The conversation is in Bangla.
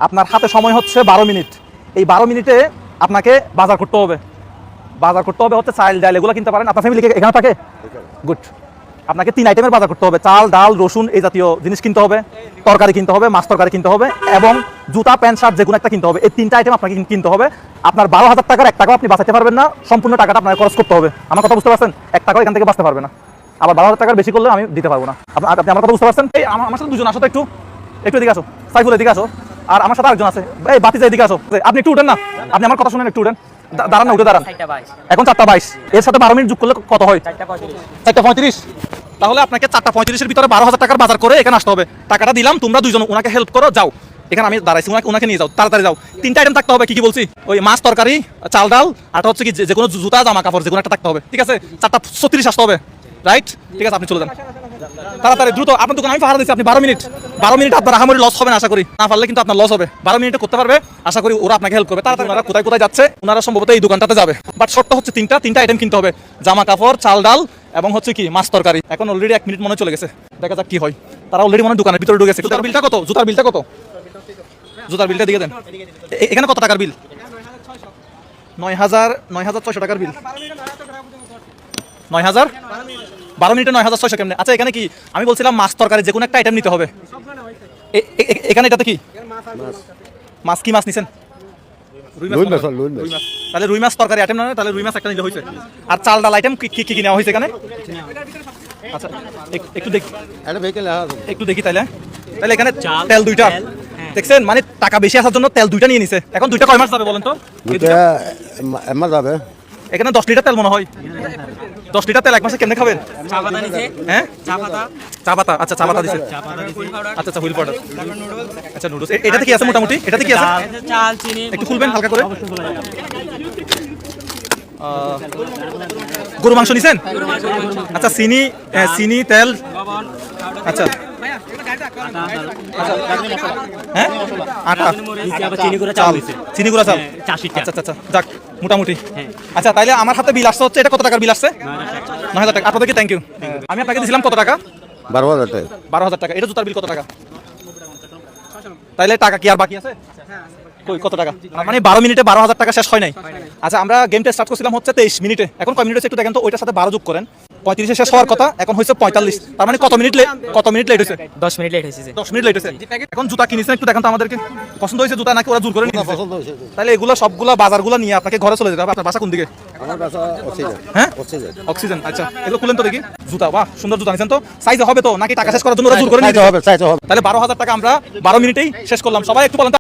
আপনার হাতে সময় হচ্ছে 12 মিনিট। এই 12 মিনিটে আপনাকে বাজার করতে হবে। বাজার করতে হবে হচ্ছে চাল ডাল এগুলো কিনতে পারেন। আপনার ফ্যামিলি এখানে থাকে? গুড। আপনাকে 3 আইটেমের বাজার করতে হবে। চাল, ডাল, রসুন এই জাতীয় জিনিস কিনতে হবে, তরকারি কিনতে হবে, মাছ তরকারি কিনতে হবে এবং জুতা প্যান্ট শার্ট যে কোনো একটা কিনতে হবে। এই 3টা আইটেম আপনাকে কিনতে হবে। আপনার 12,000 টাকার 1 টাকাও আপনি বাঁচাতে পারবেন না, সম্পূর্ণ টাকাটা আপনাকে খরচ করতে হবে। আমার কথা বুঝতে পারছেন? 1 টাকাও এখান থেকে বাঁচতে পারবে না। আবার 12,000 টাকার বেশি করলে আমি দিতে পারবো না। আপনি আমার কথা বুঝতে পারছেন? এই আমার সাথে দুজন আসো তো, একটু এদিকে আসো। সাইফুল এদিকে আসো, আর আমার সাথে আরেকজন আছে। এই বাতিজা এদিকে আসো। আপনি একটু উঠেন না, আপনি আমার কথা শুনেন, একটু উঠেন। দাঁড়ান না, উঠে দাঁড়ান। এখন 4:22, এর সাথে 12 মিনিট যোগ করলে কত হয়? 4:35। তাহলে আপনাকে 4:35-এর ভিতরে 12,000 টাকার বাজার করে এখানে আসতে হবে। টাকাটা দিলাম, তোমরা দুইজন ওনাকে হেল্প করো, যাও। এখানে আমি দাঁড়াইছি, ওনাকে নিয়ে যাও, তাড়াতাড়ি যাও। 3টা আইটেম থাকতে হবে। কি বলছি? ওই মাছ তরকারি, চাল ডাল, আর হচ্ছে কি যে কোনো জুতা জামা কাপড় যে কোনো একটা থাকতে হবে। ঠিক আছে? 4:36 আসতে হবে, রাইট? ঠিক আছে, আপনি চলে যান তাড়াতাড়ি দ্রুত। আপনার দোকান আমি পাহারা দিচ্ছি, আপনি 12 মিনিট আপনার আহামরি লস হবে না আশা করি। না পারলে কিন্তু আপনার লস হবে। 12 মিনিটে করতে পারবে আশা করি, ওরা আপনাকে হেল্প করবে। তাড়াতাড়ি ওনারা কোথায় কোথায় যাচ্ছে, ওনারা সম্ভবত এই দোকানটাতে যাবে। বাট শর্ত হচ্ছে 3টা আইটেম কিনতে হবে, জামা কাপড়, চাল ডাল এবং হচ্ছে কি মাছ তরকারি। এখন অলরেডি 1 মিনিট মনে চলে গেছে, দেখা যাক কি হয়। তারা অলরেডি মনে দোকানের ভিতরে ঢুকেছে। জুতার বিলটা কত? জুতার বিলটা দিয়ে দেন। এখানে কত টাকার বিল? 9,600 টাকার বিল। 9,000? 12 মিনিটে 9,600 কেমনে? আচ্ছা, এখানে কি আমি বলছিলাম মাছ তরকারি যে কোনো একটা আইটেম নিতে হবে। এখানে এটাতে কি মাছ? কি মাছ নিছেন? রুই মাছ। তাহলে রুই মাছ তরকারি আইটেম না, তাহলে রুই মাছ একটা নিলে হয়েছে। আর চাল ডাল আইটেম কি নেওয়া হয়েছে এখানে? আচ্ছা, একটু দেখি তাইলে এখানে তেল 2টা দেখছেন, মানে টাকা বেশি আসার জন্য তেল 2টা নিয়ে নিছে। এখন 2টা কয় মাস যাবে বলেন তো? যাবে। এখানে 10 লিটার তেল মনে হয়। 10 লিটার তেল 1 মাসে কেমনে খাবেন? হ্যাঁ, চা পাতা। আচ্ছা, চা পাতা দিছে। আচ্ছা, হুইল পাউডার। আচ্ছা, নুডলস। এটাতে কি আছে মোটামুটি? এটাতে কি আছে? চাল, চিনি একটু খুলবেন হালকা করে। গরু মাংস নিছেন? আচ্ছা, চিনি, তেল। আচ্ছা, হ্যাঁ, আটা, চিনি গুঁড়া চাল। আচ্ছা, যাক মোটামুটি। আচ্ছা, তাইলে আমার হাতে বিল আসছে হচ্ছে, এটা কত টাকার বিল আসছে? 9,000 টাকা। আপনাদেরকে থ্যাংক ইউ। আমি আপনাকে দিয়েছিলাম কত টাকা? 12,000 টাকা। 12,000 টাকা। এটা জুতার বিল কত টাকা? তাইলে টাকা কি আর বাকি আছে? কত টাকা? মানে 12 মিনিটে 12,000 টাকা শেষ হয় নাই। আচ্ছা, আমরা গেমটা স্টার্ট করছিলাম হচ্ছে 23 মিনিটে। এখন কয় মিনিট হচ্ছে একটু দেখেন তো, ওইটার সাথে 12 যোগ করেন। 35-এ শেষ হওয়ার কথা, এখন হয়েছে 45। তার মানে কত মিনিট লেট হয়েছে? 10 মিনিট লেট হয়েছে। 10 মিনিট লেট হয়েছে। এখন জুতা কিনেছেন, একটু দেখেন তো আমাদেরকে। পছন্দ হয়েছে জুতা নাকি ওরা জোর করে নিয়েছে? তাহলে এগুলো সবগুলা বাজারগুলো নিয়ে আপনাকে ঘরে চলে যেতে হবে। আপনার বাসা কোন দিকে? আমার বাসা অক্সিজেন। হ্যাঁ, অক্সিজেন। আচ্ছা, এগুলো খুলেন তো দেখি। জুতা, বাহ, সুন্দর জুতা নিছেন তো। সাইজে হবে তো নাকি টাকা শেষ করার জন্য ওরা জোর করে নিতে হবে? চাইতে হবে। তাহলে 12,000 টাকা আমরা 12 মিনিটেই শেষ করলাম। সবাই একটু বলেন।